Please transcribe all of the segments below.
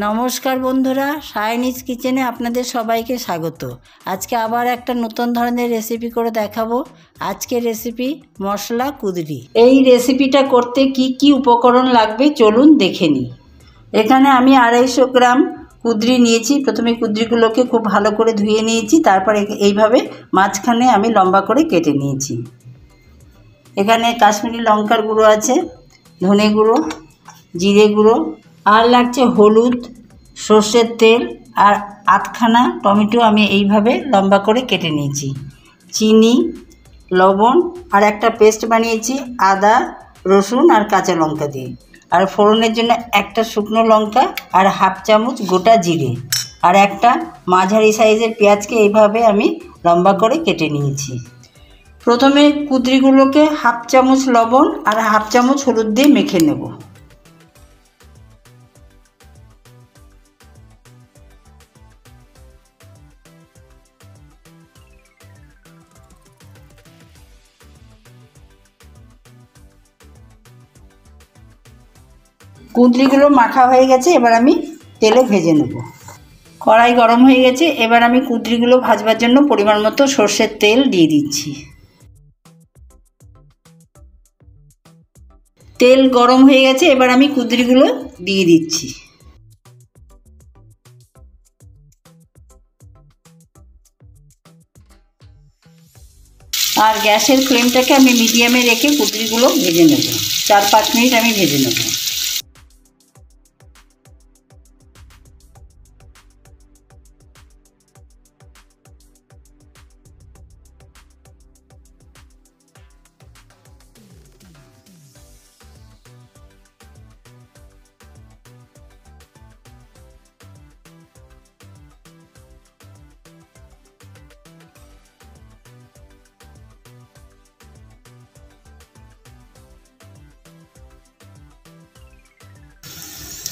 নমস্কার বন্ধুরা, সায়নিজ কিচেনে আপনাদের সবাইকে স্বাগত। আজকে আবার একটা নতুন ধরনের রেসিপি করে দেখাবো। আজকের রেসিপি মশলা কুদরি। এই রেসিপিটা করতে কি কি উপকরণ লাগবে চলুন দেখে নিই। এখানে আমি 250 গ্রাম কুদরি নিয়েছি। প্রথমে কুদরিগুলোকে খুব ভালো করে ধুয়ে নিয়েছি, তারপরে এইভাবে মাঝখানে আমি লম্বা করে কেটে নিয়েছি। এখানে কাশ্মীরি লঙ্কার গুঁড়ো আছে, ধনে গুঁড়ো, জিরে গুঁড়ো, আর লাগছে হলুদ, সর্ষের তেল, আর 8খানা টমেটো আমি এইভাবে লম্বা করে কেটে নিয়েছি, চিনি, লবণ, আর একটা পেস্ট বানিয়েছি আদা, রসুন আর কাঁচা লঙ্কা দিয়ে। আর ফোড়নের জন্য একটা শুকনো লঙ্কা আর হাফ চামচ গোটা জিরে, আর একটা মাঝারি সাইজের পেঁয়াজকে এইভাবে আমি লম্বা করে কেটে নিয়েছি। প্রথমে কুদরিগুলোকে হাফ চামচ লবণ আর হাফ চামচ হলুদ দিয়ে মেখে নেব। কুদরিগুলো মাখা হয়ে গেছে, এবার আমি তেলে ভেজে নেব। কড়াই গরম হয়ে গেছে, এবার আমি কুদরিগুলো ভাজবার জন্য পরিমাণ মতো সর্ষের তেল দিয়ে দিচ্ছি। তেল গরম হয়ে গেছে, এবার আমি কুদরিগুলো দিয়ে দিচ্ছি। আর গ্যাসের ফ্লেমটাকে আমি মিডিয়ামে রেখে কুদরিগুলো ভেজে নেব। 4-5 মিনিট আমি ভেজে নেব।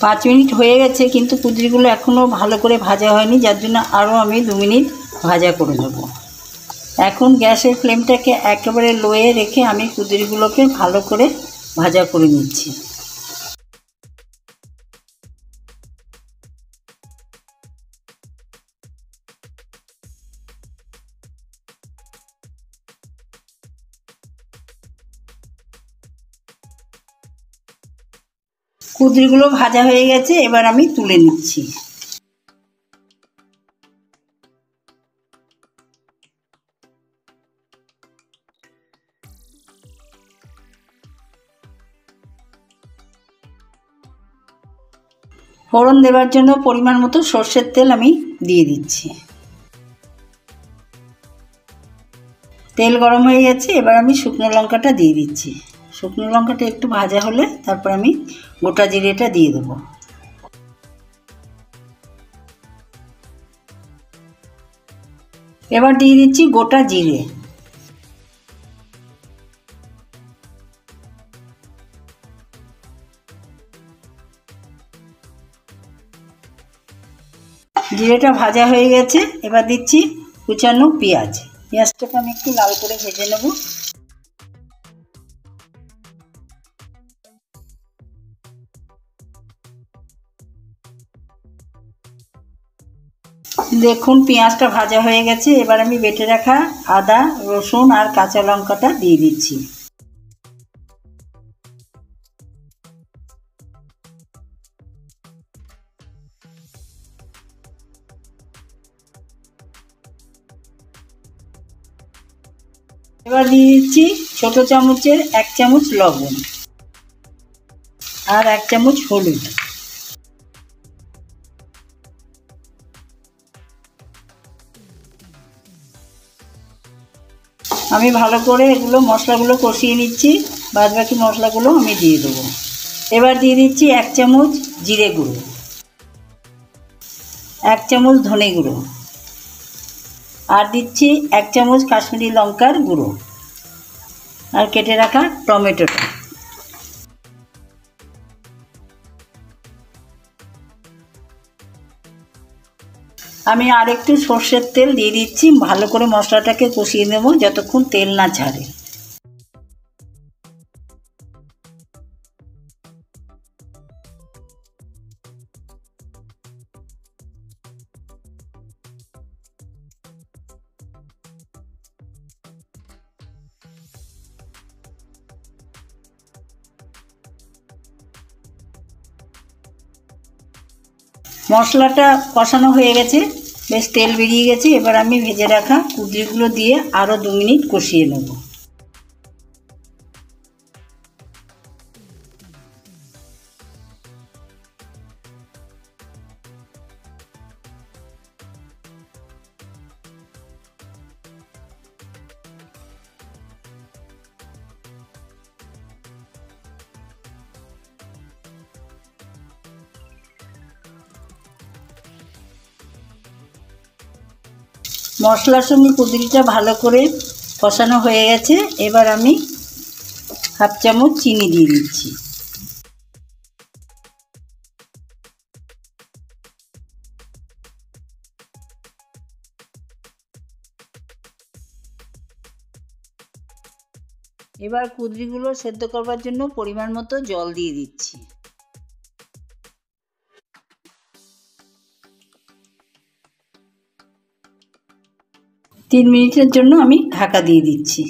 পাঁচ মিনিট হয়ে গেছে, কিন্তু কুদরিগুলো এখনও ভালো করে ভাজা হয়নি, যার জন্য আরও আমি 2 মিনিট ভাজা করে নেব। এখন গ্যাসের ফ্লেমটাকে একেবারে লোয়ে রেখে আমি কুদরিগুলোকে ভালো করে ভাজা করে নিচ্ছি। কুদরিগুলো ভাজা হয়ে গেছে, এবার আমি তুলে নিচ্ছি। ফোড়ন দেওয়ার জন্য পরিমাণ মতো সর্ষের তেল আমি দিয়ে দিচ্ছি। তেল গরম হয়ে গেছে, এবার আমি শুকনো লঙ্কাটা দিয়ে দিচ্ছি। শুকনো লঙ্কাটা একটু ভাজা হলে তারপর আমি গোটা জিরেটা দিয়ে দেবো। এবার দিয়ে দিচ্ছি গোটা জিরে। জিরেটা ভাজা হয়ে গেছে, এবার দিচ্ছি কুচানো পেঁয়াজ। পেঁয়াজটাকে আমি একটু লাল করে ভেজে নেব। দেখুন পেঁয়াজটা ভাজা হয়ে গেছে, এবার আমি বেটে রাখা আদা, রসুন আর কাঁচা লঙ্কাটা দিয়ে দিচ্ছি। এবার দিয়ে দিচ্ছি ছোট চামচের 1 চামচ লবণ আর 1 চামচ হলুদ। আমি ভালো করে এগুলো মশলাগুলো কষিয়ে নিচ্ছি। বাদ বাকি মশলাগুলো আমি দিয়ে দেবো। এবার দিয়ে দিচ্ছি 1 চামচ জিরে গুঁড়ো, 1 চামচ ধনে গুঁড়ো, আর দিচ্ছি 1 চামচ কাশ্মীরি লঙ্কার গুঁড়ো, আর কেটে রাখা টমেটোটা। আমি আর একটু সর্ষের তেল দিয়ে দিচ্ছি। ভালো করে মশলাটাকে কষিয়ে নেব যতক্ষণ তেল না ছাড়ে। মশলাটা কষানো হয়ে গেছে, বেশ তেল বেরিয়ে গেছে। এবার আমি ভেজে রাখা কুঁদরিগুলো দিয়ে আরও 2 মিনিট কষিয়ে নেব। মশলার সঙ্গে কুঁদরিটা ভালো করে কষানো হয়ে গেছে। এবার আমি হাফ চামচ চিনি দিয়ে দিচ্ছি। এবার কুঁদরিগুলো সেদ্ধ করবার জন্য পরিমাণ মতো জল দিয়ে দিচ্ছি। তিন মিনিটের জন্য আমি ঢাকা দিয়ে দিচ্ছি।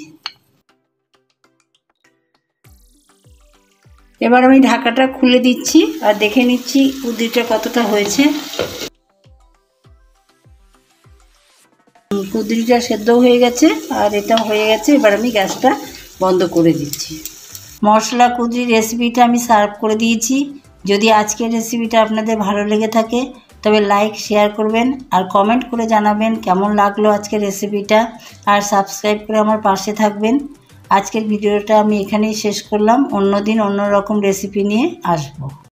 এবার আমি ঢাকাটা খুলে দিচ্ছি আর দেখে নিচ্ছি কুঁদরিটা কতটা হয়েছে। কুঁদরিটা সেদ্ধ হয়ে গেছে আর এটা হয়ে গেছে। এবার আমি গ্যাসটা বন্ধ করে দিচ্ছি। মশলা কুঁদরি রেসিপিটা আমি সার্ভ করে দিয়েছি। যদি আজকের রেসিপিটা আপনাদের ভালো লেগে থাকে তবে লাইক শেয়ার করবেন আর কমেন্ট করে জানাবেন কেমন লাগলো আজকের রেসিপিটা, আর সাবস্ক্রাইব করে আমার পাশে থাকবেন। আজকের ভিডিওটা আমি এখানেই শেষ করলাম। অন্য দিন অন্য রকম রেসিপি নিয়ে আসবো।